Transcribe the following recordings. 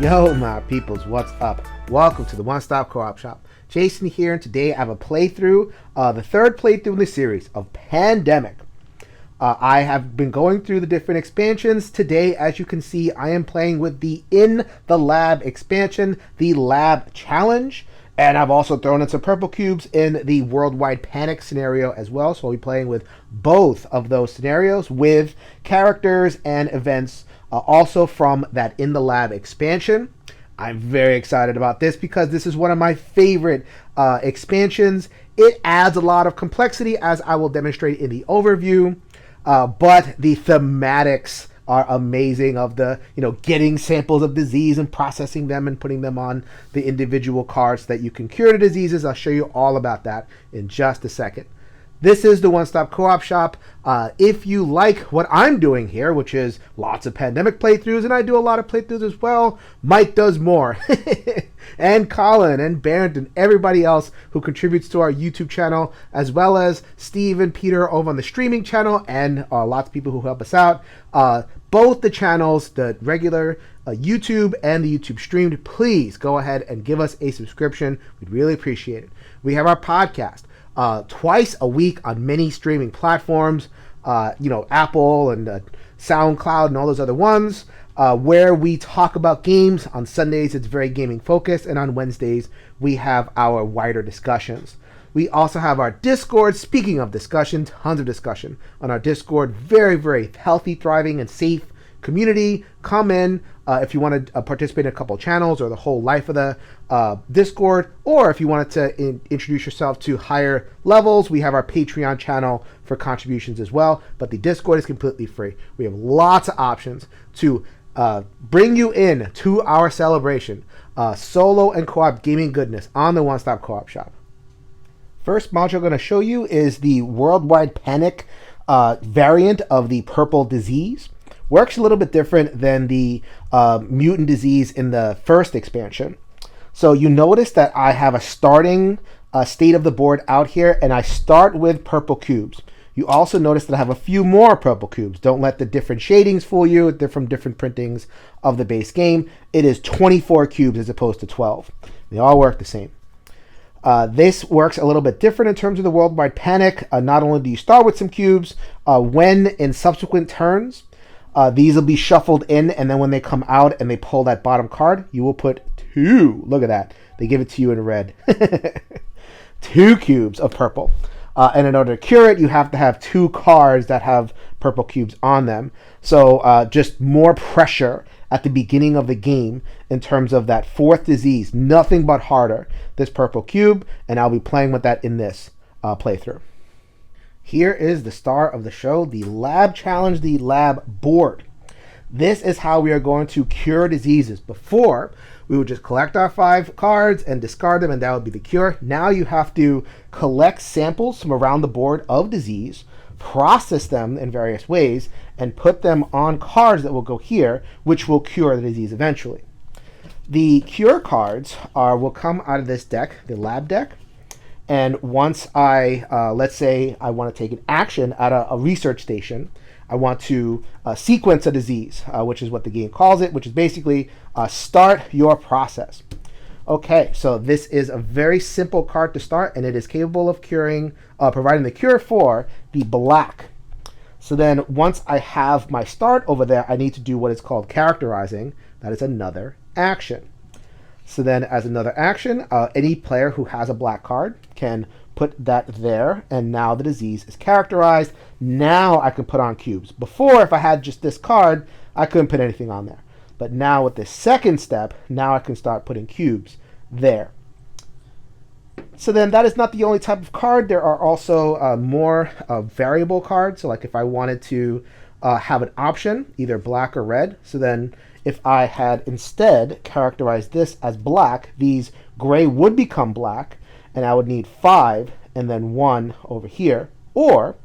Yo, my peoples, what's up? Welcome to the One Stop Co-op Shop. Jason here, and today I have a playthrough, the third playthrough in the series of Pandemic. I have been going through the different expansions. Today, as you can see, I am playing with the In the Lab expansion, the Lab Challenge, and I've also thrown in some purple cubes in the Worldwide Panic scenario as well, so I'll be playing with both of those scenarios with characters and events also from that In the Lab expansion. I'm very excited about this because this is one of my favorite expansions. It adds a lot of complexity, as I will demonstrate in the overview, but the thematics are amazing, of the, getting samples of disease and processing them and putting them on the individual cards that you can cure the diseases. I'll show you all about that in just a second. This is the One Stop Co-op Shop. If you like what I'm doing here, which is lots of Pandemic playthroughs, and I do a lot of playthroughs as well, Mike does more. And Colin and Barrett and everybody else who contributes to our YouTube channel, as well as Steve and Peter over on the streaming channel, and lots of people who help us out. Both the channels, the regular YouTube and the YouTube streamed, please go ahead and give us a subscription. We'd really appreciate it. We have our podcast. Twice a week on many streaming platforms, Apple and SoundCloud and all those other ones, where we talk about games. On Sundays, it's very gaming focused, and on Wednesdays, we have our wider discussions. We also have our Discord. Speaking of discussion, tons of discussion on our Discord. Very, very healthy, thriving, and safe community. Come in if you want to participate in a couple channels or the whole life of the Discord, or if you wanted to introduce yourself to higher levels, we have our Patreon channel for contributions as well, but the Discord is completely free. We have lots of options to bring you in to our celebration, solo and co-op gaming goodness on the One Stop Co-op Shop. First module I'm going to show you is the Worldwide Panic variant of the Purple Disease. Works a little bit different than the mutant disease in the first expansion. So you notice that I have a starting state of the board out here, and I start with purple cubes. You also notice that I have a few more purple cubes. Don't let the different shadings fool you. They're from different printings of the base game. It is 24 cubes as opposed to 12. They all work the same. This works a little bit different in terms of the Worldwide Panic. Not only do you start with some cubes, when in subsequent turns, these will be shuffled in, and then when they come out and they pull that bottom card, you will put 2. Look at that. They give it to you in red. 2 cubes of purple. And in order to cure it, you have to have 2 cards that have purple cubes on them. So just more pressure at the beginning of the game in terms of that 4th disease. Nothing but harder. This purple cube, and I'll be playing with that in this playthrough. Here is the star of the show, the Lab Challenge, the Lab Board. This is how we are going to cure diseases. Before, we would just collect our 5 cards and discard them, and that would be the cure. Now you have to collect samples from around the board of disease, process them in various ways, and put them on cards that will go here, which will cure the disease eventually. The cure cards will come out of this deck, the Lab deck. And once let's say I want to take an action at a research station, I want to sequence a disease, which is what the game calls it, which is basically start your process. Okay, so this is a very simple card to start, and it is capable of providing the cure for the black. So then once I have my start over there, I need to do what is called characterizing. That is another action. So then as another action, any player who has a black card can put that there, and now the disease is characterized. Now I can put on cubes. Before, if I had just this card, I couldn't put anything on there. But now with this second step, now I can start putting cubes there. So then that is not the only type of card. There are also more variable cards. So like if I wanted to have an option, either black or red, so then if I had instead characterized this as black, these gray would become black, and I would need 5 and then 1 over here. Or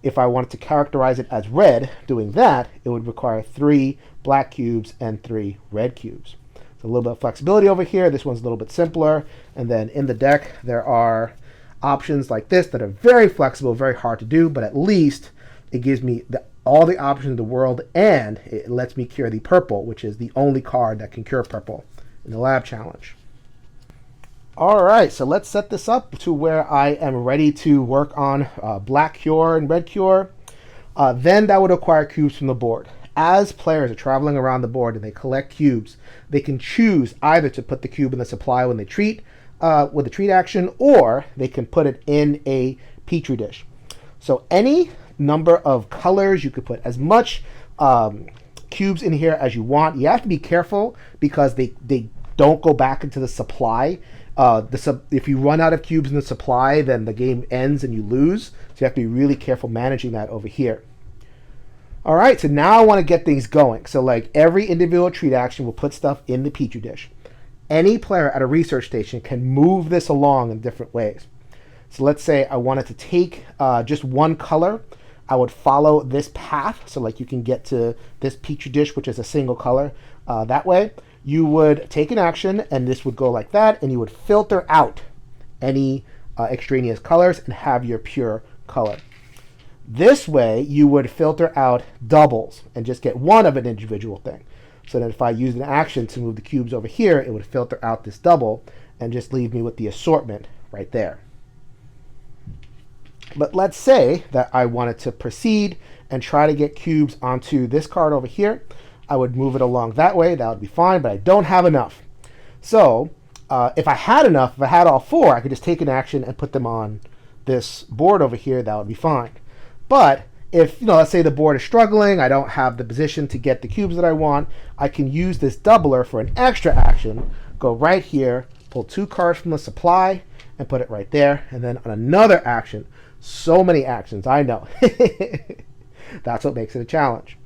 if I wanted to characterize it as red, doing that, it would require 3 black cubes and 3 red cubes. So a little bit of flexibility over here. This one's a little bit simpler. And then in the deck, there are options like this that are very flexible, very hard to do, but at least it gives me the all the options in the world, and it lets me cure the purple, which is the only card that can cure purple in the lab challenge. All right, so let's set this up to where I am ready to work on black cure and red cure. Then that would acquire cubes from the board. As players are traveling around the board and they collect cubes, they can choose either to put the cube in the supply when they treat with a treat action, or they can put it in a petri dish. So any number of colors, you could put as much cubes in here as you want. You have to be careful because they don't go back into the supply. If you run out of cubes in the supply, then the game ends and you lose. So you have to be really careful managing that over here. All right, so now I want to get things going. So like every individual treat action will put stuff in the petri dish. Any player at a research station can move this along in different ways. So let's say I wanted to take just one color. I would follow this path. So like you can get to this petri dish, which is a single color that way. You would take an action and this would go like that, and you would filter out any extraneous colors and have your pure color. This way you would filter out doubles and just get one of an individual thing. So that if I used an action to move the cubes over here, it would filter out this double and just leave me with the assortment right there. But let's say that I wanted to proceed and try to get cubes onto this card over here. I would move it along that way. That would be fine, but I don't have enough. So if I had enough, if I had all four, I could just take an action and put them on this board over here. That would be fine. But if, let's say the board is struggling, I don't have the position to get the cubes that I want, I can use this doubler for an extra action, go right here, pull two cards from the supply, and put it right there. And then on another action, so many actions, I know. That's what makes it a challenge.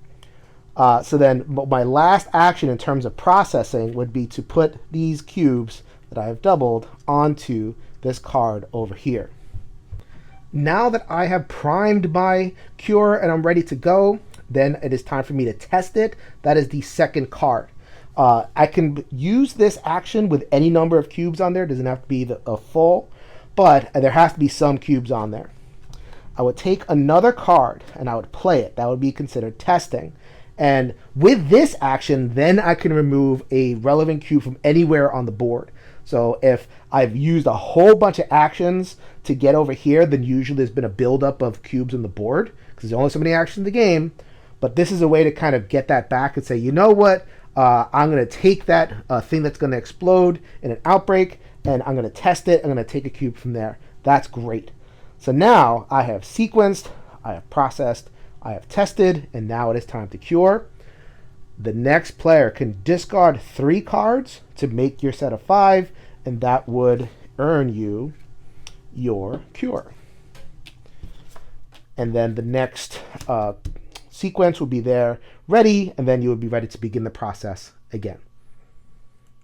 So then my last action in terms of processing would be to put these cubes that I have doubled onto this card over here. Now that I have primed my cure and I'm ready to go, then it is time for me to test it. That is the second card. I can use this action with any number of cubes on there. It doesn't have to be a full, but there has to be some cubes on there. I would take another card and I would play it. That would be considered testing. And with this action, then I can remove a relevant cube from anywhere on the board. So if I've used a whole bunch of actions to get over here, then usually there's been a buildup of cubes on the board because there's only so many actions in the game. But this is a way to kind of get that back and say, you know what? I'm going to take that thing that's going to explode in an outbreak, and I'm going to test it. I'm going to take a cube from there. That's great. So now I have sequenced, I have processed, I have tested, and now it is time to cure. The next player can discard 3 cards to make your set of 5, and that would earn you your cure. And then the next sequence will be there ready, and then you would be ready to begin the process again.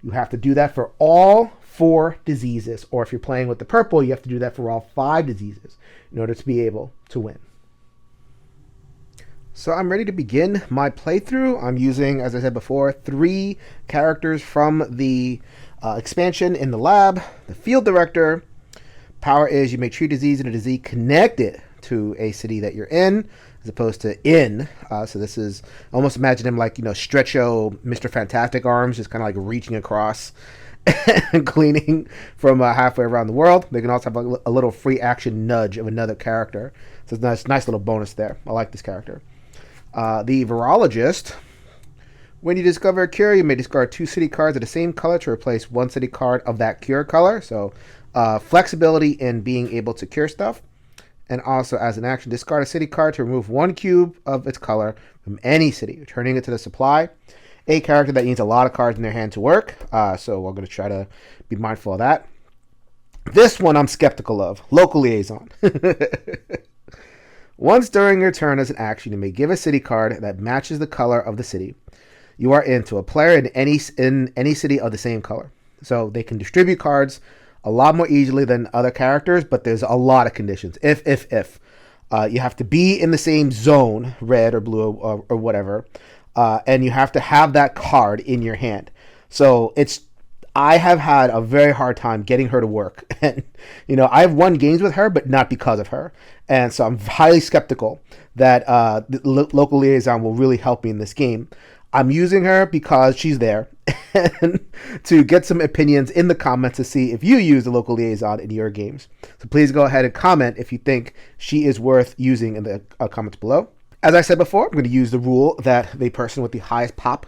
You have to do that for all 4 diseases, or if you're playing with the purple, you have to do that for all 5 diseases in order to be able to win. So I'm ready to begin my playthrough. I'm using, as I said before, 3 characters from the expansion in the lab. The field director. Power is you may treat disease and a disease connected to a city that you're in, as opposed to in. So this is, almost imagine him like, Stretcho, Mr. Fantastic arms, just kind of like reaching across and cleaning from halfway around the world. They can also have a little free action nudge of another character. So it's a nice little bonus there. I like this character. The virologist. When you discover a cure, you may discard 2 city cards of the same color to replace 1 city card of that cure color. So flexibility in being able to cure stuff. And also, as an action, discard a city card to remove 1 cube of its color from any city, returning it to the supply. A character that needs a lot of cards in their hand to work. So we're going to try to be mindful of that. This one I'm skeptical of. Local liaison. Once during your turn as an action, you may give a city card that matches the color of the city you are in to a player in any city of the same color. So they can distribute cards a lot more easily than other characters, but there's a lot of conditions. If. You have to be in the same zone, red or blue or whatever, and you have to have that card in your hand. So I have had a very hard time getting her to work. And, I've won games with her, but not because of her. And so I'm highly skeptical that the local liaison will really help me in this game. I'm using her because she's there and to get some opinions in the comments to see if you use the local liaison in your games. So please go ahead and comment if you think she is worth using in the comments below. As I said before, I'm going to use the rule that the person with the highest pop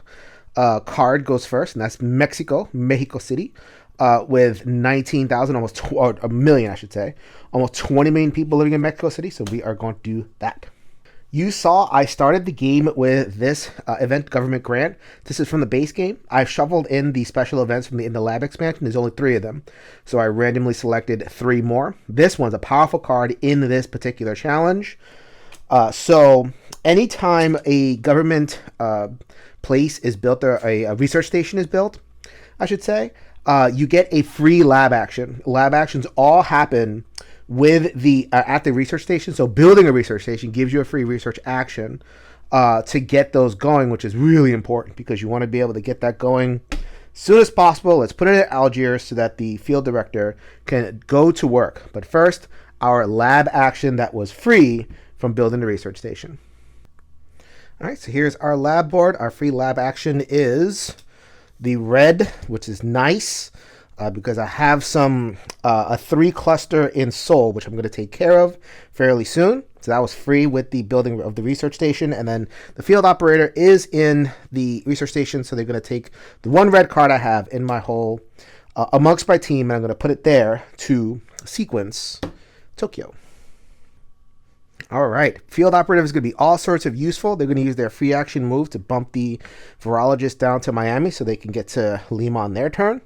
card goes first, and that's Mexico City, with 19,000, or a million, I should say, almost 20 million people living in Mexico City. So we are going to do that. You saw I started the game with this event government grant. This is from the base game. I've shuffled in the special events from in the lab expansion. There's only 3 of them. So I randomly selected 3 more. This one's a powerful card in this particular challenge. So anytime a government place is built, or a research station is built, I should say, you get a free lab action. Lab actions all happen with the at the research station. So building a research station gives you a free research action to get those going, which is really important because you want to be able to get that going as soon as possible. Let's put it at Algiers so that the field director can go to work. But first, our lab action that was free from building the research station. All right, so here's our lab board. Our free lab action is the red, which is nice. Because I have a 3 cluster in Seoul, which I'm going to take care of fairly soon. So that was free with the building of the research station. And then the field operator is in the research station. So they're going to take the 1 red card I have in my whole, amongst my team, and I'm going to put it there to sequence Tokyo. All right. Field operative is going to be all sorts of useful. They're going to use their free action move to bump the virologist down to Miami so they can get to Lima on their turn.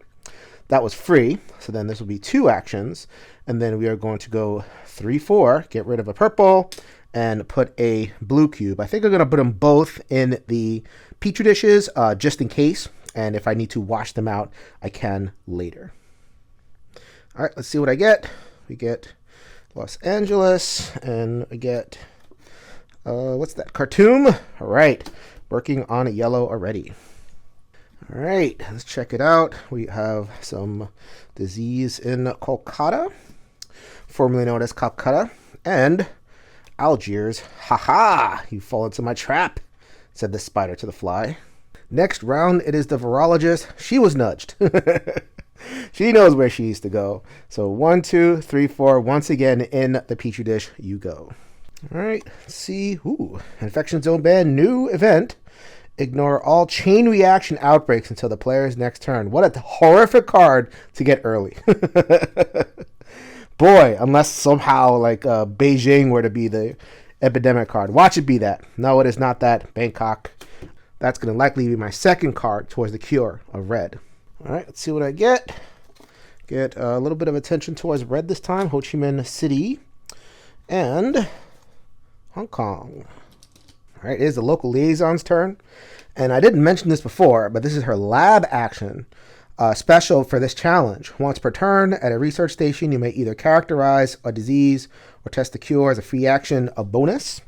That was free, so then this will be 2 actions, and then we are going to go 3-4, get rid of a purple, and put a blue cube. I think I'm going to put them both in the Petri dishes, just in case, and if I need to wash them out, I can later. All right, let's see what I get. We get Los Angeles, and I get, what's that, Khartoum? All right, working on a yellow already. All right, let's check it out. We have some disease in Kolkata, formerly known as Calcutta, and Algiers. Haha, you fall into my trap, said the spider to the fly. Next round, it is the virologist. She was nudged. She knows where she needs to go. So 1, 2, 3, 4, once again in the Petri dish you go. All right, let's see. Ooh, infection zone ban, new event. Ignore all chain reaction outbreaks until the player's next turn. What a horrific card to get early. Boy, unless somehow like Beijing were to be the epidemic card. Watch it be that. No, it is not that. Bangkok. That's going to likely be my second card towards the cure of red. All right, let's see what I get. Get a little bit of attention towards red this time. Ho Chi Minh City and Hong Kong. All right, it is the local liaison's turn. And I didn't mention this before, but this is her lab action special for this challenge. Once per turn at a research station, you may either characterize a disease or test the cure as a free action, a bonus.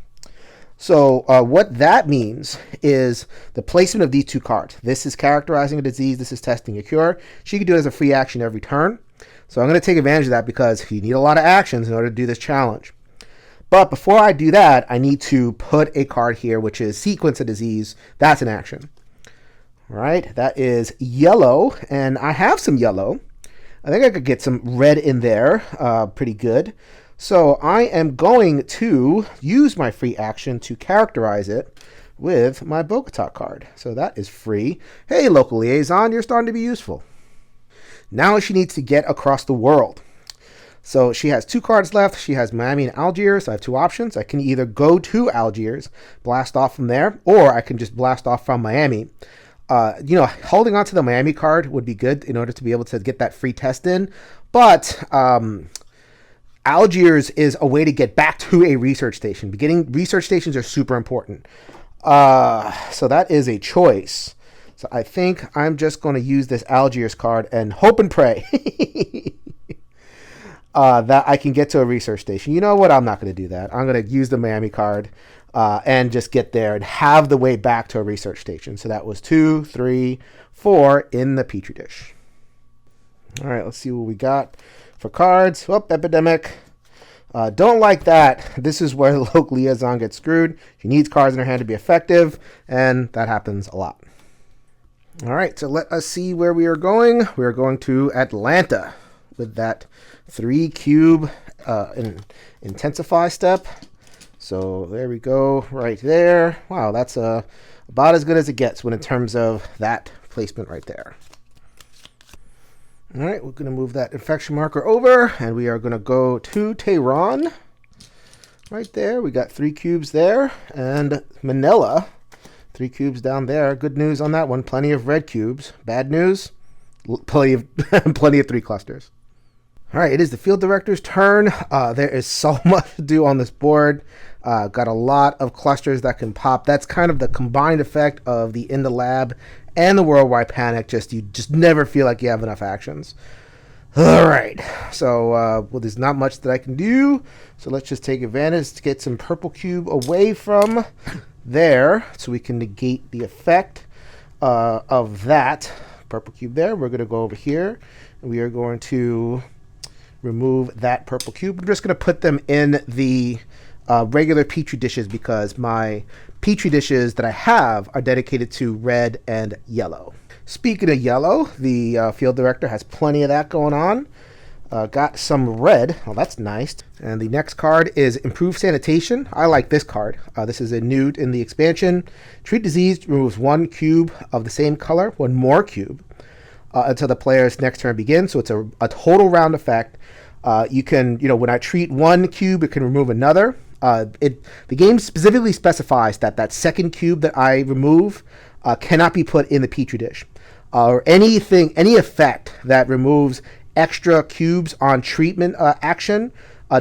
So what that means is the placement of these 2 cards. This is characterizing a disease. This is testing a cure. She can do it as a free action every turn. So I'm going to take advantage of that because you need a lot of actions in order to do this challenge. But before I do that, I need to put a card here, which is sequence a disease. That's an action. All right, that is yellow, and I have some yellow. I think I could get some red in there pretty good. So I am going to use my free action to characterize it with my Bogota card. So that is free. Hey, local liaison, you're starting to be useful. Now she needs to get across the world. So she has 2 cards left. She has Miami and Algiers. I have 2 options. I can either go to Algiers, blast off from there, or I can just blast off from Miami. Holding on to the Miami card would be good in order to be able to get that free test in. But Algiers is a way to get back to a research station. Research stations are super important. So that is a choice. So I think I'm just going to use this Algiers card and hope and pray that I can get to a research station. You know what? I'm not going to do that. I'm going to use the Miami card and just get there and have the way back to a research station. So that was 2, 3, 4 in the Petri dish. All right, let's see what we got for cards. Oh, Epidemic. Don't like that. This is where the local liaison gets screwed. She needs cards in her hand to be effective, and that happens a lot. All right, so let us see where we are going. We are going to Atlanta with that 3-cube intensify step. So there we go, right there. Wow, that's about as good as it gets in terms of that placement right there. All right, we're going to move that infection marker over, and we are going to go to Tehran. Right there, we got 3 cubes there, and Manila, 3 cubes down there. Good news on that one, plenty of red cubes. Bad news, plenty of 3 clusters. All right, it is the field director's turn. There is so much to do on this board. Got a lot of clusters that can pop. That's kind of the combined effect of the In the Lab and the Worldwide Panic. You just never feel like you have enough actions. All right, so well, there's not much that I can do. So let's just take advantage to get some purple cube away from there, so we can negate the effect of that purple cube there. We're going to go over here, and we are going to remove that purple cube. I'm just going to put them in the regular Petri dishes because my Petri dishes that I have are dedicated to red and yellow. Speaking of yellow, the field director has plenty of that going on. Got some red. Oh, that's nice. And the next card is Improved Sanitation. I like this card. This is a new in the expansion. Treat Disease removes 1 cube of the same color, 1 more cube, until the player's next turn begins. So it's a total round effect. You can, when I treat 1 cube, it can remove another. The game specifically specifies that that second cube that I remove cannot be put in the Petri dish. Or any effect that removes extra cubes on treatment action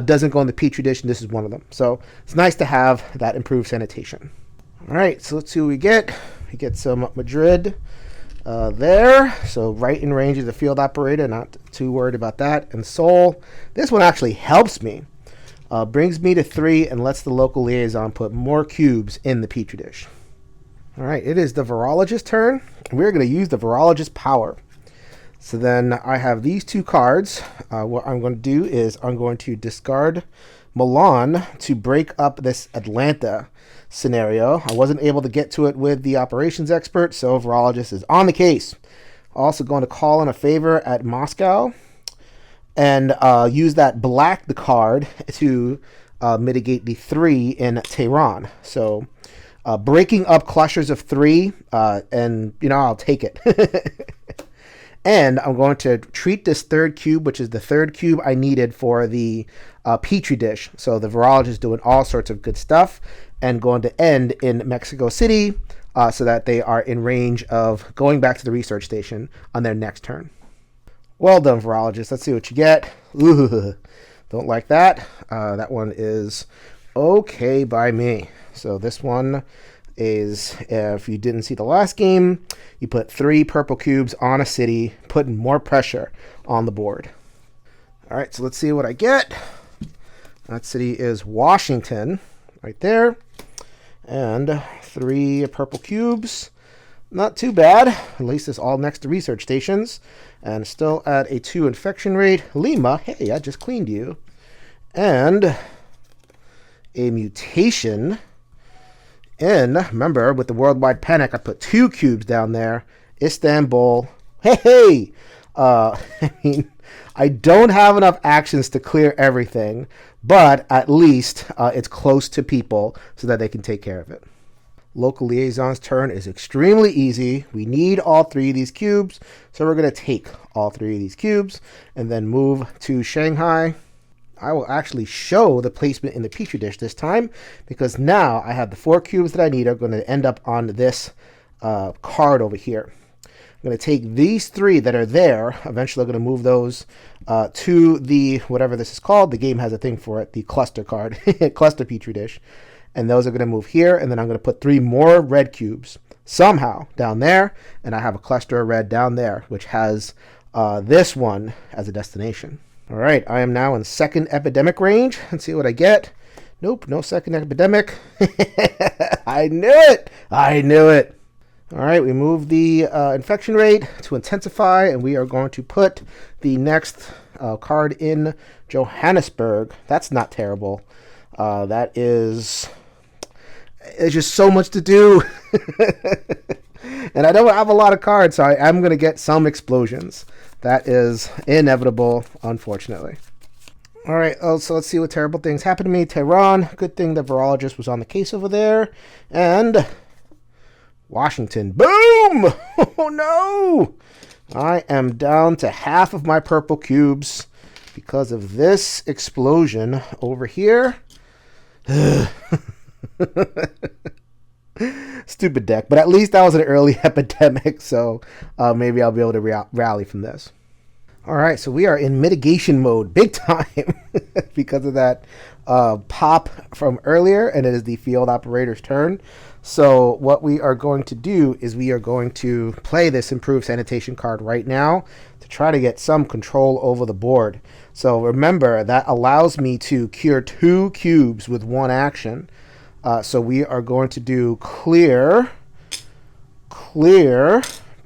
doesn't go in the Petri dish, and this is one of them. So it's nice to have that improved sanitation. All right, so let's see what we get. We get some Madrid there. So right in range of the field operator, not too worried about that. And Seoul, this one actually helps me. Brings me to 3 and lets the local liaison put more cubes in the Petri dish. All right, it is the Virologist's turn. We're going to use the Virologist's power. So then I have these 2 cards. What I'm going to do is I'm going to discard Milan to break up this Atlanta scenario. I wasn't able to get to it with the operations expert, so Virologist is on the case. Also going to call in a favor at Moscow and use that black the card to mitigate the 3 in Tehran. So breaking up clusters of 3, and I'll take it. And I'm going to treat this 3rd cube, which is the 3rd cube I needed for the Petri dish. So the virologist is doing all sorts of good stuff and going to end in Mexico City so that they are in range of going back to the research station on their next turn. Well done, virologist. Let's see what you get. Ooh, don't like that. That one is okay by me. So this one is, if you didn't see the last game, you put 3 purple cubes on a city, putting more pressure on the board. All right, so let's see what I get. That city is Washington, right there. And 3 purple cubes. Not too bad. At least it's all next to research stations. And still at a 2 infection rate. Lima, hey, I just cleaned you. And a mutation. And remember, with the Worldwide Panic, I put 2 cubes down there. Istanbul. Hey! I don't have enough actions to clear everything, but at least it's close to people so that they can take care of it. Local liaison's turn is extremely easy. We need all 3 of these cubes, so we're going to take all 3 of these cubes and then move to Shanghai. I will actually show the placement in the Petri dish this time because now I have the 4 cubes that I need are going to end up on this card over here. I'm going to take these 3 that are there. Eventually I'm going to move those to the, whatever this is called. The game has a thing for it, the cluster card, cluster Petri dish. And those are going to move here. And then I'm going to put 3 more red cubes somehow down there. And I have a cluster of red down there, which has this one as a destination. All right, I am now in 2nd epidemic range. Let's see what I get. Nope, no 2nd epidemic. I knew it. All right, we move the infection rate to intensify, and we are going to put the next card in Johannesburg. That's not terrible. It's just so much to do. And I don't have a lot of cards, so I am going to get some explosions. That is inevitable, unfortunately. All right, so let's see what terrible things happened to me. Tehran, good thing the virologist was on the case over there. And Washington, boom! Oh no! I am down to half of my purple cubes because of this explosion over here. Stupid deck, but at least that was an early epidemic, so maybe I'll be able to rally from this. All right, so we are in mitigation mode big time because of that pop from earlier, and it is the field operator's turn. So what we are going to do is we are going to play this improved sanitation card right now to try to get some control over the board. So remember, that allows me to cure 2 cubes with 1 action. So we are going to do clear,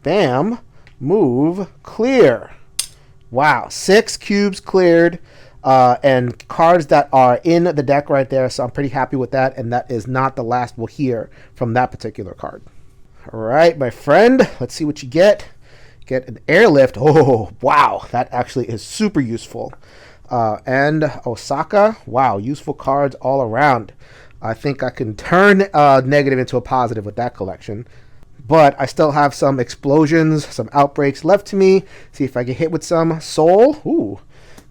bam, move, clear. Wow, 6 cubes cleared, and cards that are in the deck right there, so I'm pretty happy with that, and that is not the last we'll hear from that particular card. All right, my friend, let's see what you get. Get an airlift. Oh, wow, that actually is super useful. And Osaka, wow, useful cards all around. I think I can turn negative into a positive with that collection. But I still have some explosions, some outbreaks left to me. See if I get hit with some soul. Ooh,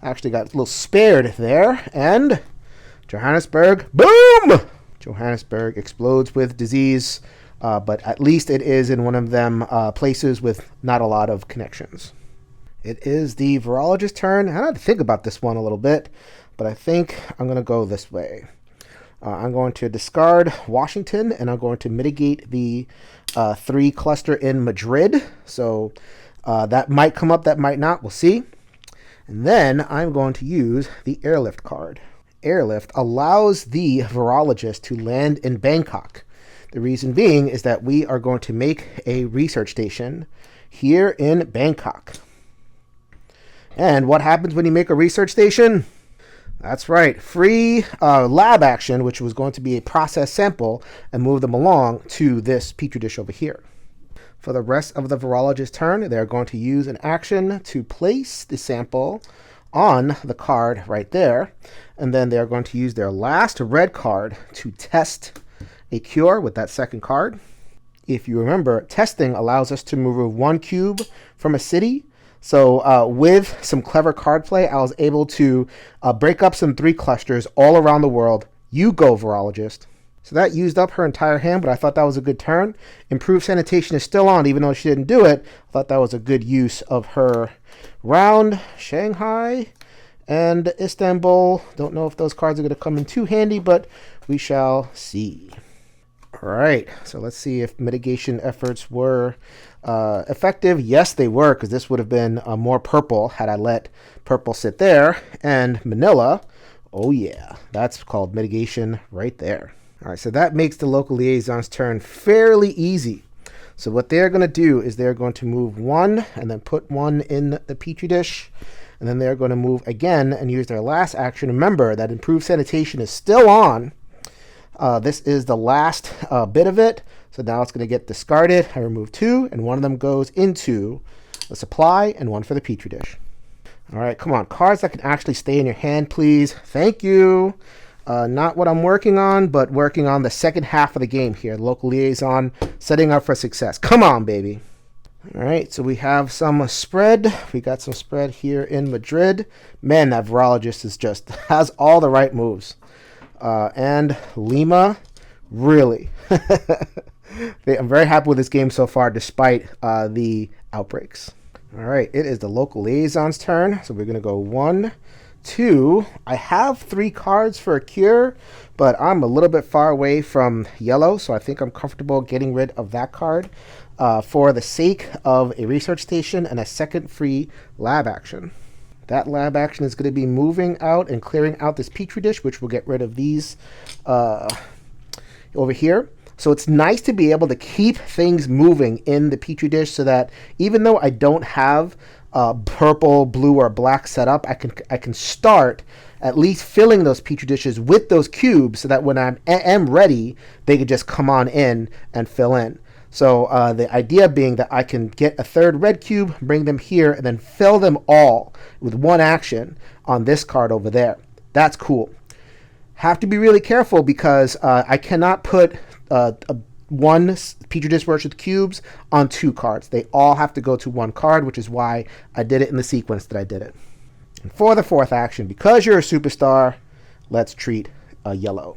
actually got a little spared there. And Johannesburg, boom! Johannesburg explodes with disease, but at least it is in one of them places with not a lot of connections. It is the virologist's turn. I had to think about this one a little bit, but I think I'm going to go this way. I'm going to discard Washington, and I'm going to mitigate the 3 cluster in Madrid. So that might come up, that might not. We'll see. And then I'm going to use the airlift card. Airlift allows the virologist to land in Bangkok. The reason being is that we are going to make a research station here in Bangkok. And what happens when you make a research station? That's right, free lab action, which was going to be a process sample, and move them along to this petri dish over here. For the rest of the virologist's turn, they're going to use an action to place the sample on the card right there, and then they're going to use their last red card to test a cure with that second card. If you remember, testing allows us to move 1 cube from a city. So with some clever card play, I was able to break up some 3 clusters all around the world. You go, virologist. So that used up her entire hand, but I thought that was a good turn. Improved sanitation is still on, even though she didn't do it. I thought that was a good use of her round. Shanghai and Istanbul. Don't know if those cards are going to come in too handy, but we shall see. All right, so let's see if mitigation efforts were effective. Yes, they were, because this would have been more purple had I let purple sit there. And Manila, oh yeah, that's called mitigation right there. All right, so that makes the local liaison's turn fairly easy. So what they're going to do is they're going to move 1 and then put 1 in the petri dish. And then they're going to move again and use their last action. Remember that improved sanitation is still on. This is the last bit of it. So now it's going to get discarded. I remove 2, and 1 of them goes into the supply and 1 for the petri dish. All right, come on. Cards that can actually stay in your hand, please. Thank you. Not what I'm working on, but working on the second half of the game here. Local liaison, setting up for success. Come on, baby. All right, so we have some spread. We got some spread here in Madrid. Man, that virologist is just has all the right moves. And Lima, really. I'm very happy with this game so far, despite the outbreaks. All right, it is the local liaison's turn. So we're going to go 1, 2. I have 3 cards for a cure, but I'm a little bit far away from yellow, so I think I'm comfortable getting rid of that card for the sake of a research station and a second free lab action. That lab action is going to be moving out and clearing out this petri dish, which will get rid of these over here. So it's nice to be able to keep things moving in the Petri dish so that even though I don't have purple, blue, or black set up, I can start at least filling those Petri dishes with those cubes so that when I am ready, they could just come on in and fill in. So the idea being that I can get a third red cube, bring them here, and then fill them all with one action on this card over there. That's cool. Have to be really careful because I cannot put one Petri dish worth of cubes on two cards. They all have to go to one card, which is why I did it in the sequence that I did it. And for the fourth action, because you're a superstar, let's treat a yellow.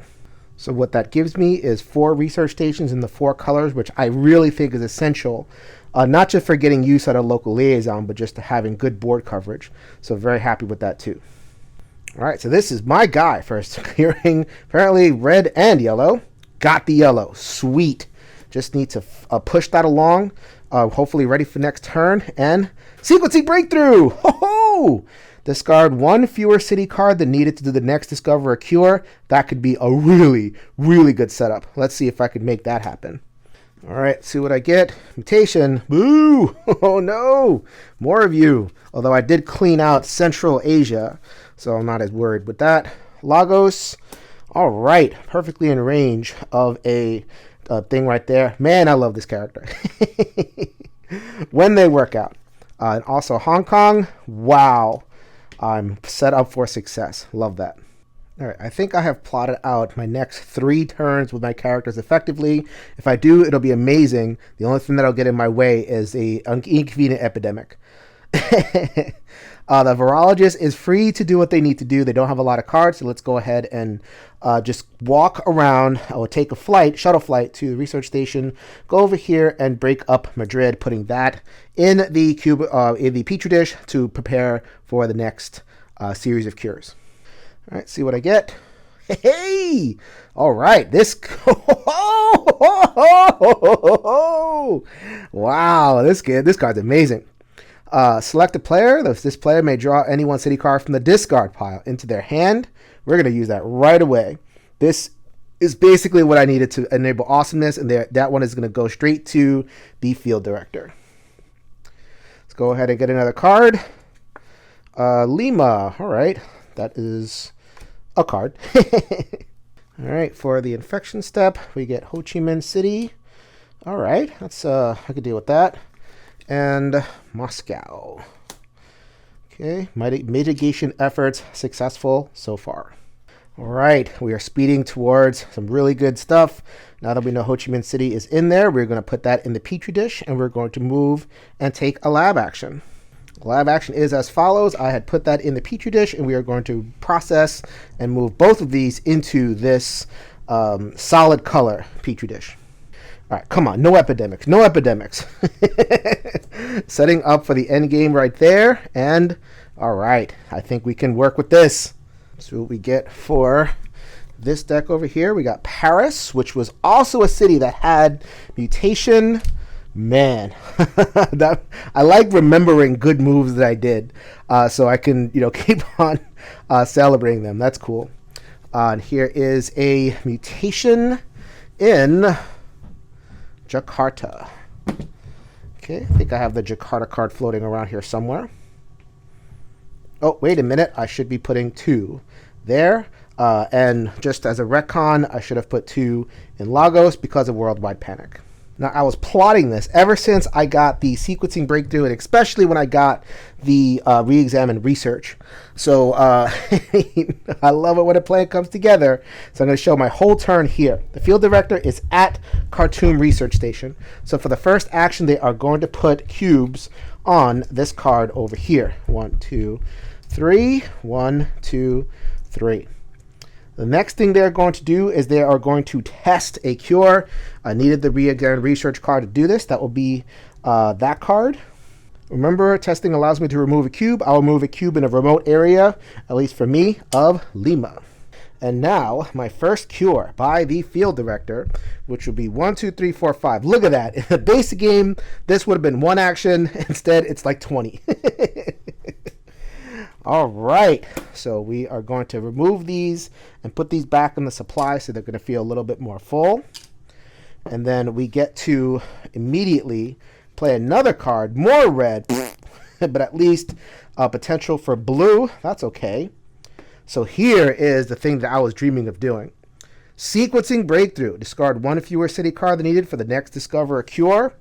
So what that gives me is 4 research stations in the 4 colors, which I really think is essential, not just for getting use out of local liaison, but just to having good board coverage. So very happy with that too. All right, so this is my guy for securing apparently red and yellow. Got the yellow. Sweet. Just need to push that along. Hopefully ready for next turn. And sequencing breakthrough. Ho ho! Discard 1 fewer city card than needed to do the next discover a cure. That could be a really, really good setup. Let's see if I can make that happen. All right, see what I get. Mutation. Boo! Oh no! More of you. Although I did clean out Central Asia, so I'm not as worried with that. Lagos. All right, perfectly in range of a thing right there. Man, I love this character. When they work out. And also Hong Kong. Wow. I'm set up for success. Love that. All right, I think I have plotted out my next 3 turns with my characters effectively. If I do, it'll be amazing. The only thing that'll get in my way is a inconvenient epidemic. The virologist is free to do what they need to do. They don't have a lot of cards, so let's go ahead and just walk around or take a shuttle flight to the research station, go over here and break up Madrid, putting that in the Petri dish to prepare for the next series of cures. All right, see what I get. Hey! All right, this... Wow, this card's amazing. Select a player. This player may draw any one city card from the discard pile into their hand. We're going to use that right away. This is basically what I needed to enable awesomeness, and that one is going to go straight to the field director. Let's go ahead and get another card. Lima. All right. That is a card. All right. For the infection step, we get Ho Chi Minh City. All right. That's I could deal with that. And Moscow. Okay, mitigation efforts successful so far. All right, we are speeding towards some really good stuff. Now that we know Ho Chi Minh City is in there, we're going to put that in the Petri dish, and we're going to move and take a lab action. Lab action is as follows. I had put that in the Petri dish, and we are going to process and move both of these into this solid color Petri dish. All right, come on, no epidemics, no epidemics. Setting up for the end game right there, and all right, I think we can work with this. So what we get for this deck over here, we got Paris, which was also a city that had mutation. Man, I like remembering good moves that I did, so I can keep on celebrating them. That's cool. And here is a mutation in Jakarta. Okay, I think I have the Jakarta card floating around here somewhere. Oh, wait a minute. I should be putting 2 there. And just as a retcon, I should have put 2 in Lagos because of worldwide panic. Now, I was plotting this ever since I got the sequencing breakthrough, and especially when I got the re-examined research. So I love it when a plan comes together. So I'm going to show my whole turn here. The field director is at Khartoum Research Station. So for the first action, they are going to put cubes on this card over here. 1, 2, 3. 1, 2, 3. The next thing they're going to do is they are going to test a cure. I needed the research card to do this. That will be that card. Remember, testing allows me to remove a cube. I will move a cube in a remote area, at least for me, of Lima. And now, my first cure by the field director, which will be 1, 2, 3, 4, 5. Look at that. In the basic game, this would have been 1 action. Instead, it's like 20. All right, so we are going to remove these and put these back in the supply so they're going to feel a little bit more full. And then we get to immediately play another card, more red, but at least potential for blue. That's okay. So here is the thing that I was dreaming of doing. Sequencing Breakthrough. Discard one fewer city card than needed for the next Discover a Cure.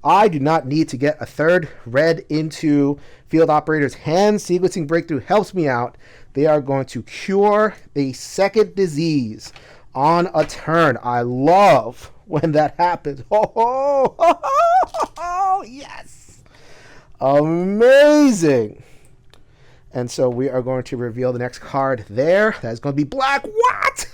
I do not need to get a third red into Field Operator's hand. Sequencing Breakthrough helps me out. They are going to cure a second disease on a turn. I love when that happens. Oh, yes. Amazing. And so we are going to reveal the next card there. That's going to be black. What?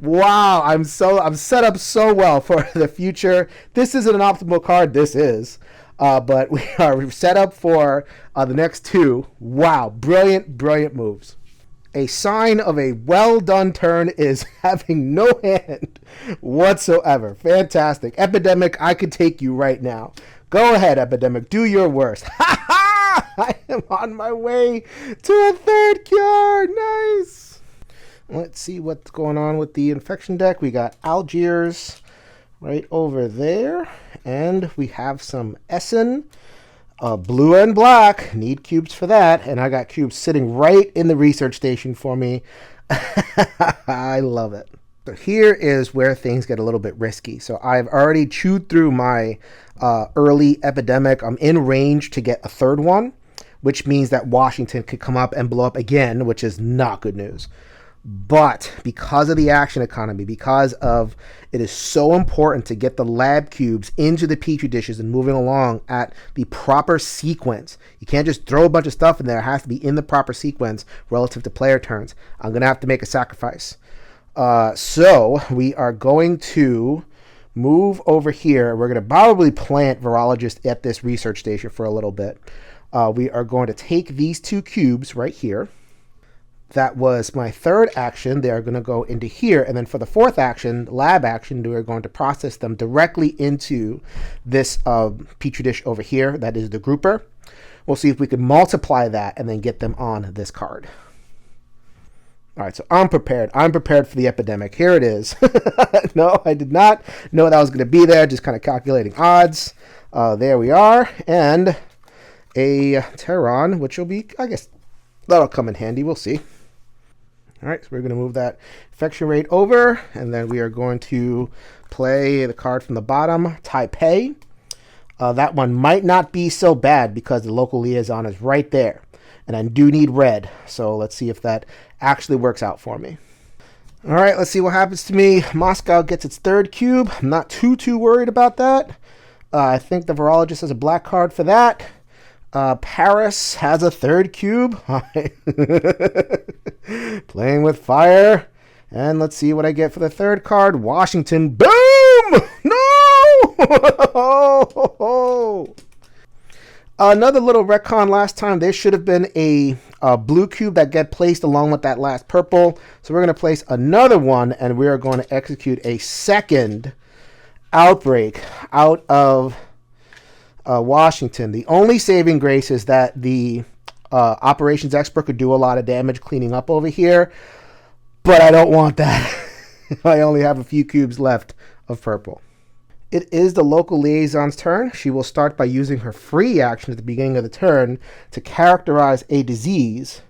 Wow, I'm set up so well for the future. This isn't an optimal card. This is. But we are set up for the next two. Wow, brilliant, brilliant moves. A sign of a well-done turn is having no hand whatsoever. Fantastic. Epidemic, I could take you right now. Go ahead, Epidemic. Do your worst. Ha ha! I am on my way to a third cure. Nice. Let's see what's going on with the infection deck. We got Algiers right over there. And we have some Essen. Blue and black. Need cubes for that. And I got cubes sitting right in the research station for me. I love it. So here is where things get a little bit risky. So I've already chewed through my early Epidemic. I'm in range to get a third one, which means that Washington could come up and blow up again, which is not good news. But because of the action economy, because of it is so important to get the lab cubes into the petri dishes and moving along at the proper sequence. You can't just throw a bunch of stuff in there. It has to be in the proper sequence relative to player turns. I'm going to have to make a sacrifice. So we are going to move over here. We're going to probably plant Virologist at this research station for a little bit. We are going to take these two cubes right here. That was my third action. They are going to go into here. And then for the fourth action, lab action, we are going to process them directly into this petri dish over here. That is the grouper. We'll see if we can multiply that and then get them on this card. All right, so I'm prepared. I'm prepared for the Epidemic. Here it is. No, I did not know that was going to be there. Just kind of calculating odds. There we are. And a Terran, which will be, I guess, that'll come in handy. We'll see. All right, so we're going to move that infection rate over, and then we are going to play the card from the bottom, Taipei. That one might not be so bad because the local liaison is right there, and I do need red, so let's see if that actually works out for me. All right, let's see what happens to me. Moscow gets its third cube. I'm not too worried about that. I think the Virologist has a black card for that. Paris has a third cube. Playing with fire. And let's see what I get for the third card. Washington. Boom! No! Another little retcon last time. There should have been a blue cube that get placed along with that last purple. So we're going to place another one, and we are going to execute a second outbreak out of Washington. The only saving grace is that the operations expert could do a lot of damage cleaning up over here, but I don't want that. I only have a few cubes left of purple. It is the local liaison's turn. She will start by using her free action at the beginning of the turn to characterize a disease,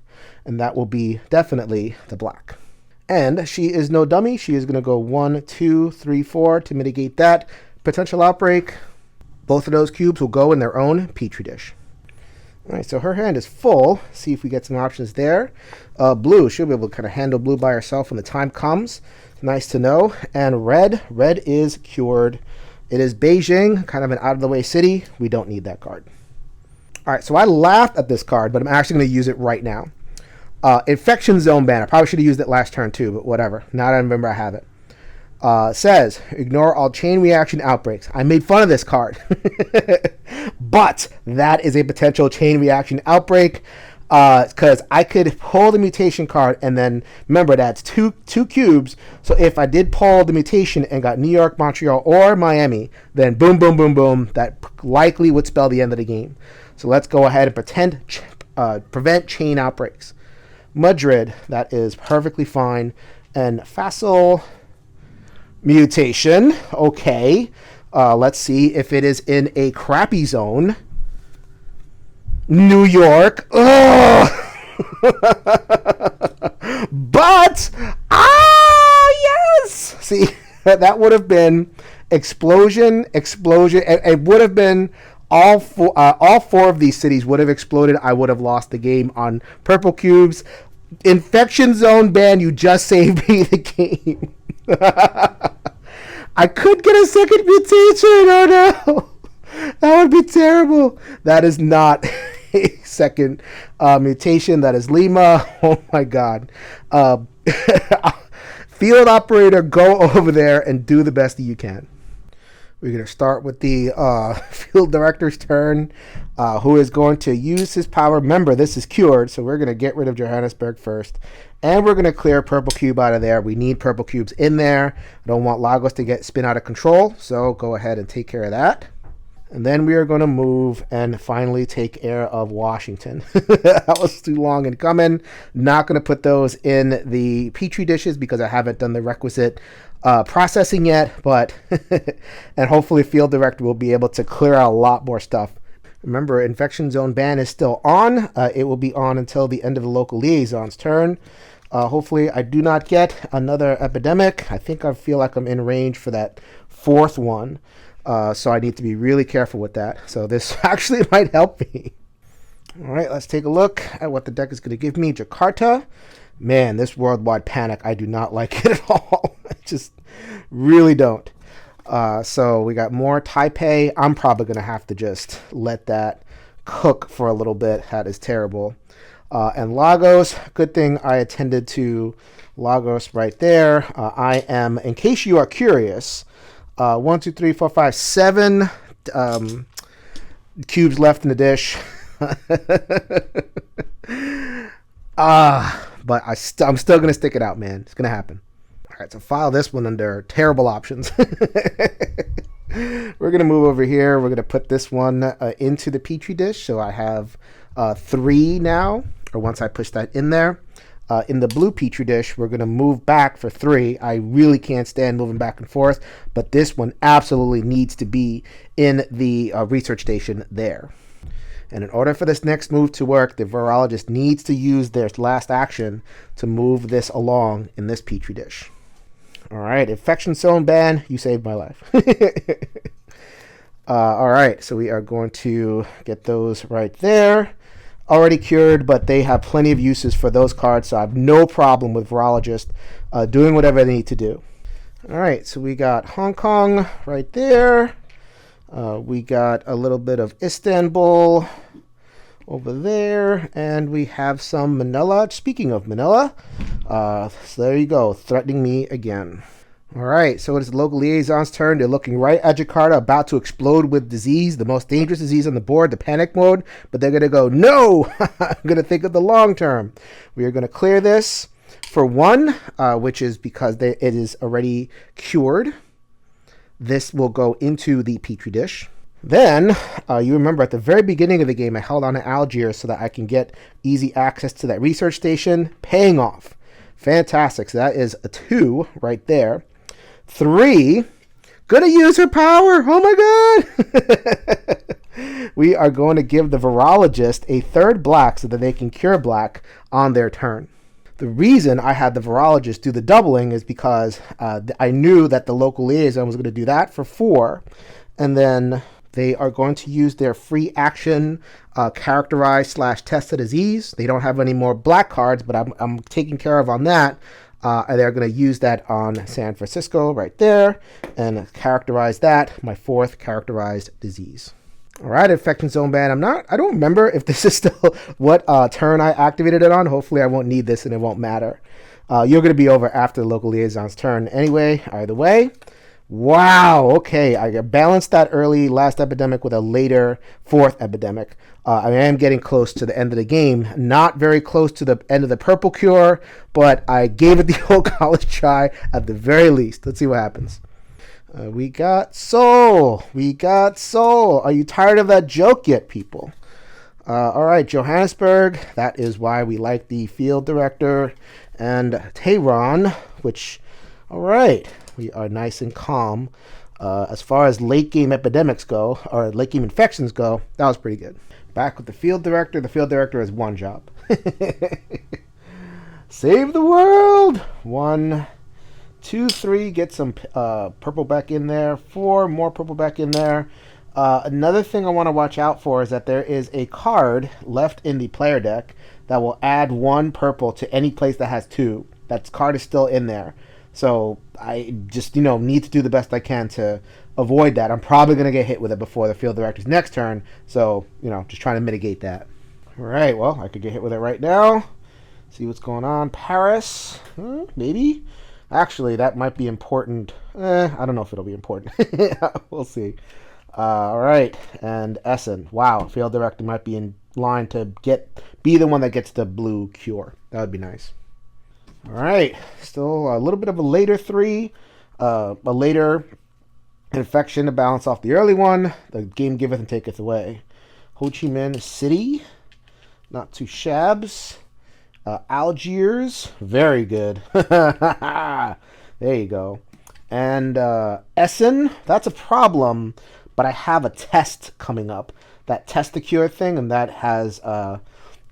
and that will be definitely the black. And she is no dummy. She is going to go 1, 2, 3, 4 to mitigate that potential outbreak. Both of those cubes will go in their own petri dish. All right, so her hand is full. See if we get some options there. Blue, she'll be able to kind of handle blue by herself when the time comes. Nice to know. And red is cured. It is Beijing, kind of an out-of-the-way city. We don't need that card. All right, so I laughed at this card, but I'm actually going to use it right now. Infection Zone Ban. I probably should have used it last turn too, but whatever. Now that I remember I have it. Says, ignore all chain reaction outbreaks. I made fun of this card. But that is a potential chain reaction outbreak. Because I could pull the mutation card, and then remember that's two cubes. So if I did pull the mutation and got New York, Montreal, or Miami, then boom, boom, boom, boom. That likely would spell the end of the game. So let's go ahead and prevent chain outbreaks. Madrid, that is perfectly fine. And Faisal, mutation. Okay. Let's see if it is in a crappy zone. New York. Oh! But, yes! See, that would have been explosion. It would have been all four of these cities would have exploded. I would have lost the game on purple cubes. Infection zone ban, you just saved me the game. I could get a second mutation. Oh no. That would be terrible. That is not a second mutation. That is Lima. Oh my God. Field operator, go over there and do the best that you can. We're going to start with the field director's turn, who is going to use his power. Remember, this is cured, so we're going to get rid of Johannesburg first. And we're going to clear purple cube out of there. We need purple cubes in there. I don't want Lagos to get spin out of control, so go ahead and take care of that. And then we are going to move and finally take care of Washington. That was too long in coming. Not going to put those in the Petri dishes because I haven't done the requisite processing yet. But and hopefully Field Director will be able to clear out a lot more stuff. Remember, Infection Zone ban is still on. It will be on until the end of the local liaison's turn. Hopefully I do not get another epidemic. I think I feel like I'm in range for that fourth one. So I need to be really careful with that. So this actually might help me. All right, let's take a look at what the deck is going to give me. Jakarta. Man, this worldwide panic, I do not like it at all. I just really don't. So we got more Taipei. I'm probably going to have to just let that cook for a little bit. That is terrible. And Lagos, good thing I attended to Lagos right there. I am, in case you are curious, 1, 2, 3, 4, 5, 7 cubes left in the dish. But I'm still going to stick it out, man. It's going to happen. All right, so file this one under terrible options. We're going to move over here. We're going to put this one into the Petri dish. So I have 3 now, or once I push that in there. In the blue Petri dish, we're going to move back for 3. I really can't stand moving back and forth, but this one absolutely needs to be in the research station there. And in order for this next move to work, the virologist needs to use their last action to move this along in this Petri dish. All right, infection zone ban, you saved my life. All right, so we are going to get those right there. Already cured, but they have plenty of uses for those cards, so I have no problem with virologist doing whatever they need to do. All right, so we got Hong Kong right there. We got a little bit of Istanbul over there, and we have some Manila. Speaking of Manila, so there you go, threatening me again. All right, so it is the local liaison's turn. They're looking right at Jakarta, about to explode with disease, the most dangerous disease on the board, the panic mode. But they're going to go, no, I'm going to think of the long term. We are going to clear this for 1, which is because it is already cured. This will go into the Petri dish. Then, you remember at the very beginning of the game, I held on to Algiers so that I can get easy access to that research station. Paying off. Fantastic. So that is a 2 right there. 3, gonna use her power. Oh my God. We are going to give the virologist a 3rd black so that they can cure black on their turn. The reason I had the virologist do the doubling is because I knew that the local liaison was going to do that for 4. And then they are going to use their free action characterize / test the disease. They don't have any more black cards, but I'm taking care of on that. And they're going to use that on San Francisco right there and characterize that, my 4th characterized disease. All right, infection zone ban. I don't remember if this is still what turn I activated it on. Hopefully I won't need this and it won't matter. You're going to be over after the local liaison's turn anyway, either way. Wow, okay, I balanced that early last epidemic with a later 4th epidemic. I am getting close to the end of the game. Not very close to the end of the purple cure, but I gave it the old college try at the very least. Let's see what happens. We got Seoul. Are you tired of that joke yet, people? All right, Johannesburg. That is why we like the field director. And Tehran, which, all right. We are nice and calm. As far as late game epidemics go, or late game infections go, that was pretty good. Back with the field director. The field director has one job. Save the world! 1, 2, 3. Get some purple back in there. 4 more purple back in there. Another thing I want to watch out for is that there is a card left in the player deck that will add 1 purple to any place that has 2. That card is still in there. So I just, need to do the best I can to avoid that. I'm probably going to get hit with it before the field director's next turn. So, just trying to mitigate that. All right, well, I could get hit with it right now. See what's going on. Paris, maybe. Actually, that might be important. I don't know if it'll be important. We'll see. All right, and Essen. Wow, field director might be in line to be the one that gets the blue cure. That would be nice. All right, still a little bit of a later 3, a later infection to balance off the early one. The game giveth and taketh away. Ho Chi Minh City, not too shabs. Algiers, very good. There you go. And Essen, that's a problem, but I have a test coming up. That test the cure thing, and that has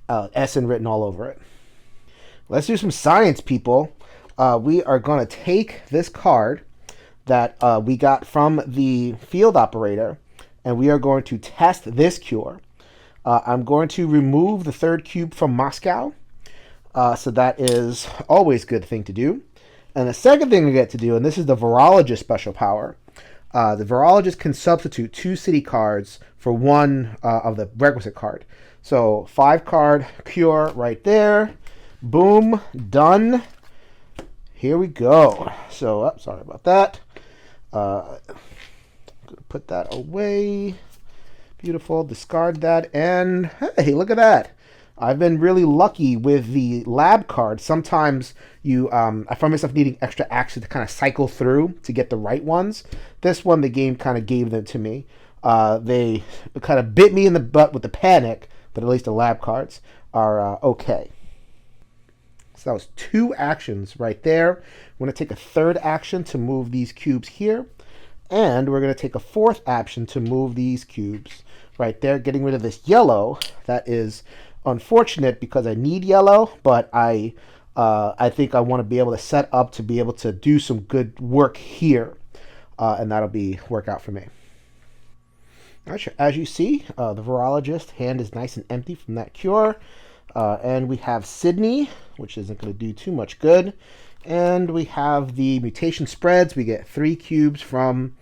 Essen written all over it. Let's do some science, people. We are going to take this card that we got from the field operator, and we are going to test this cure. I'm going to remove the 3rd cube from Moscow. So that is always a good thing to do. And the second thing we get to do, and this is the Virologist special power. The Virologist can substitute 2 city cards for 1 of the requisite card. So 5 card cure right there. Boom, done. Here we go. So, sorry about that. Put that away. Beautiful. Discard that. And hey, look at that. I've been really lucky with the lab card. Sometimes I find myself needing extra action to kind of cycle through to get the right ones. This one, the game kind of gave them to me. They kind of bit me in the butt with the panic, but at least the lab cards are okay. So that was 2 actions right there. We're going to take a 3rd action to move these cubes here. And we're going to take a 4th action to move these cubes right there, getting rid of this yellow. That is unfortunate because I need yellow, but I think I want to be able to set up to be able to do some good work here, and that'll work out for me. As you see, the Virologist hand is nice and empty from that cure, and we have Sydney, which isn't going to do too much good, and we have the mutation spreads. We get 3 cubes from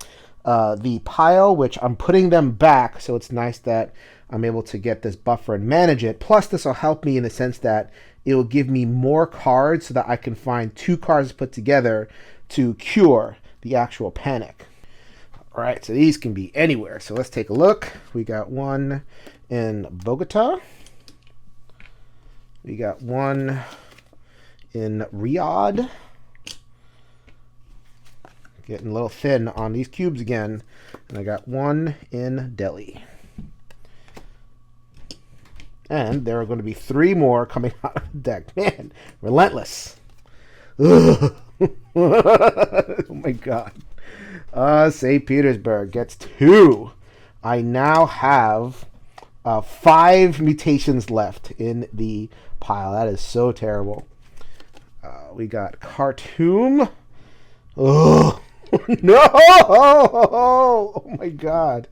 the pile, which I'm putting them back, so it's nice that I'm able to get this buffer and manage it. Plus, this will help me in the sense that it will give me more cards so that I can find 2 cards put together to cure the actual panic. All right, so these can be anywhere. So let's take a look. We got 1 in Bogota. We got 1 in Riyadh. Getting a little thin on these cubes again. And I got 1 in Delhi. And there are going to be 3 more coming out of the deck. Man, relentless. Ugh. Oh my god. St. Petersburg gets 2. I now have 5 mutations left in the pile. That is so terrible. We got Khartoum. Oh no! Oh my god.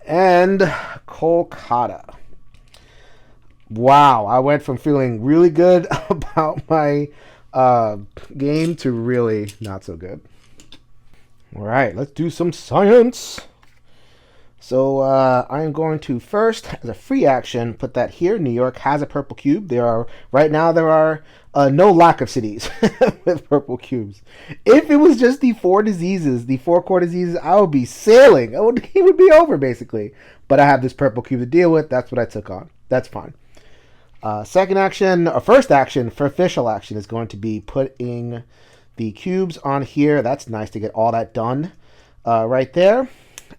And Kolkata. Wow, I went from feeling really good about my game to really not so good. All right, let's do some science. So I am going to first, as a free action, put that here. New York has a purple cube. Right now there are no lack of cities with purple cubes. If it was just the 4 diseases, the 4 core diseases, I would be sailing. It would be over basically. But I have this purple cube to deal with. That's what I took on. That's fine. Second action, or first action for official action is going to be putting the cubes on here. That's nice to get all that done right there.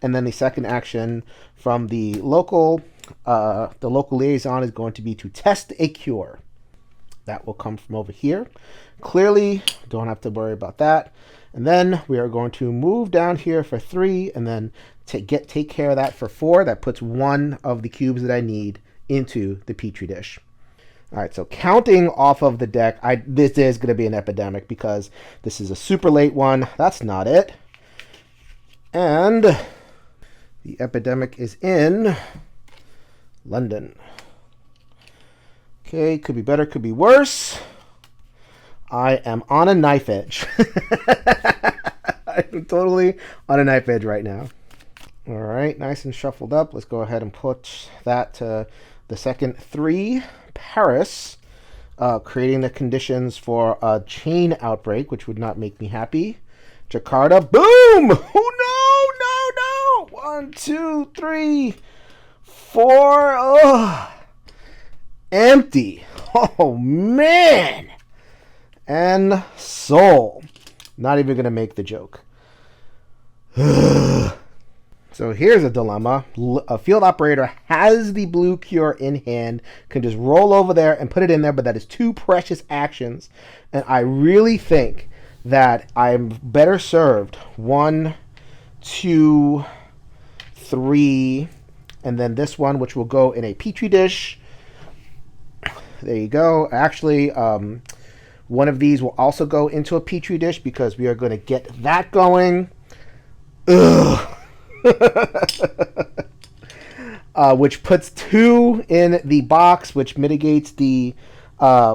And then the second action from the local liaison is going to be to test a cure. That will come from over here. Clearly, don't have to worry about that. And then we are going to move down here for 3 and then take care of that for 4. That puts one of the cubes that I need into the Petri dish. All right, so counting off of the deck, this is going to be an epidemic because this is a super late one. That's not it. And the epidemic is in London. Okay, could be better, could be worse. I am on a knife edge. I'm totally on a knife edge right now. All right, nice and shuffled up. Let's go ahead and put that to the second 3. Paris, creating the conditions for a chain outbreak, which would not make me happy. Jakarta, boom! Oh, no! 1, 2, 3, 4. Oh, empty. Oh, man! And Seoul. Not even going to make the joke. So here's a dilemma. A field operator has the blue cure in hand, can just roll over there and put it in there, but that is 2 precious actions. And I really think that I'm better served 1, 2, 3, and then this one, which will go in a Petri dish. There you go. Actually, one of these will also go into a Petri dish because we are going to get that going. Ugh. Which puts 2 in the box, which mitigates the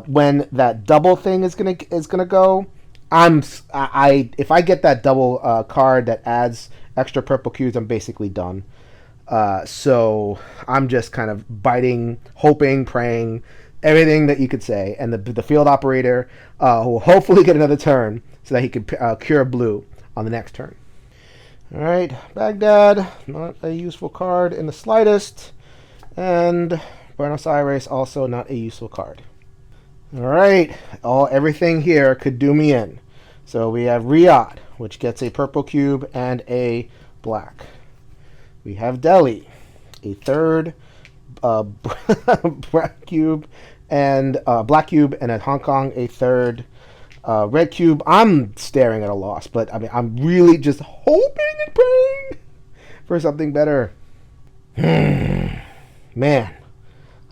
when that double thing is gonna go. If I get that double card that adds extra purple cubes, I'm basically done. So I'm just kind of biting, hoping, praying, everything that you could say, and the field operator will hopefully get another turn so that he can cure blue on the next turn. All right, Baghdad, not a useful card in the slightest, and Buenos Aires, also not a useful card. All right, everything here could do me in. So we have Riyadh, which gets a purple cube and a black. We have Delhi, a third black cube and a Hong Kong, a third red cube. I'm staring at a loss, but I mean, I'm really just hoping and praying for something better. Man,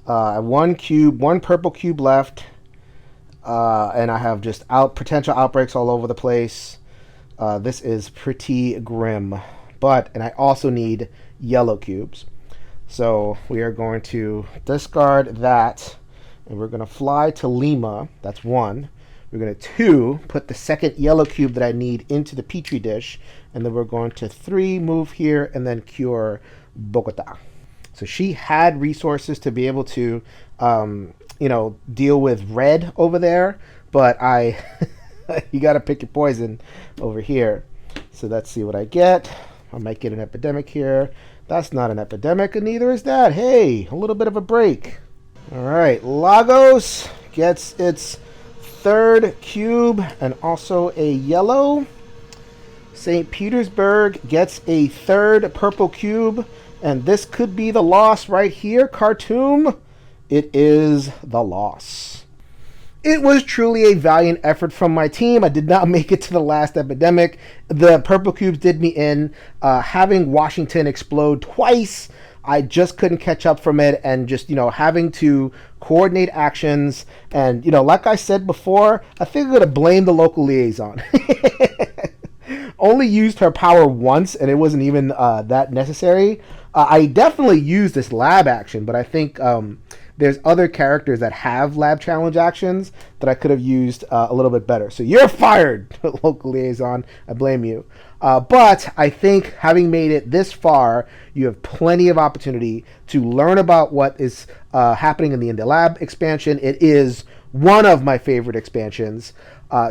one purple cube left, and I have just potential outbreaks all over the place. This is pretty grim, and I also need yellow cubes. So we are going to discard that, and we're going to fly to Lima. That's 1. We're going to 2, put the second yellow cube that I need into the Petri dish, and then we're going to 3, move here, and then cure Bogota. So she had resources to be able to, deal with red over there, but you got to pick your poison over here. So let's see what I get. I might get an epidemic here. That's not an epidemic, and neither is that. Hey, a little bit of a break. All right, Lagos gets its 3rd cube and also a yellow. St. Petersburg gets a 3rd purple cube, and this could be the loss right here. Khartoum, it is the loss. It was truly a valiant effort from my team. I did not make it to the last epidemic. The purple cubes did me in. Having Washington explode twice, I just couldn't catch up from it, and just, having to coordinate actions. And, like I said before, I think I'm going to blame the local liaison. Only used her power once, and it wasn't even that necessary. I definitely used this lab action, but I think there's other characters that have lab challenge actions that I could have used a little bit better. So you're fired, local liaison. I blame you. But I think having made it this far, you have plenty of opportunity to learn about what is happening in the Indie Lab expansion. It is one of my favorite expansions.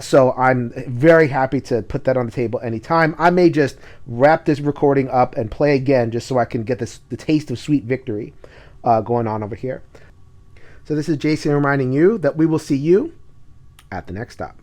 So I'm very happy to put that on the table anytime. I may just wrap this recording up and play again just so I can get the taste of sweet victory going on over here. So this is Jason reminding you that we will see you at the next stop.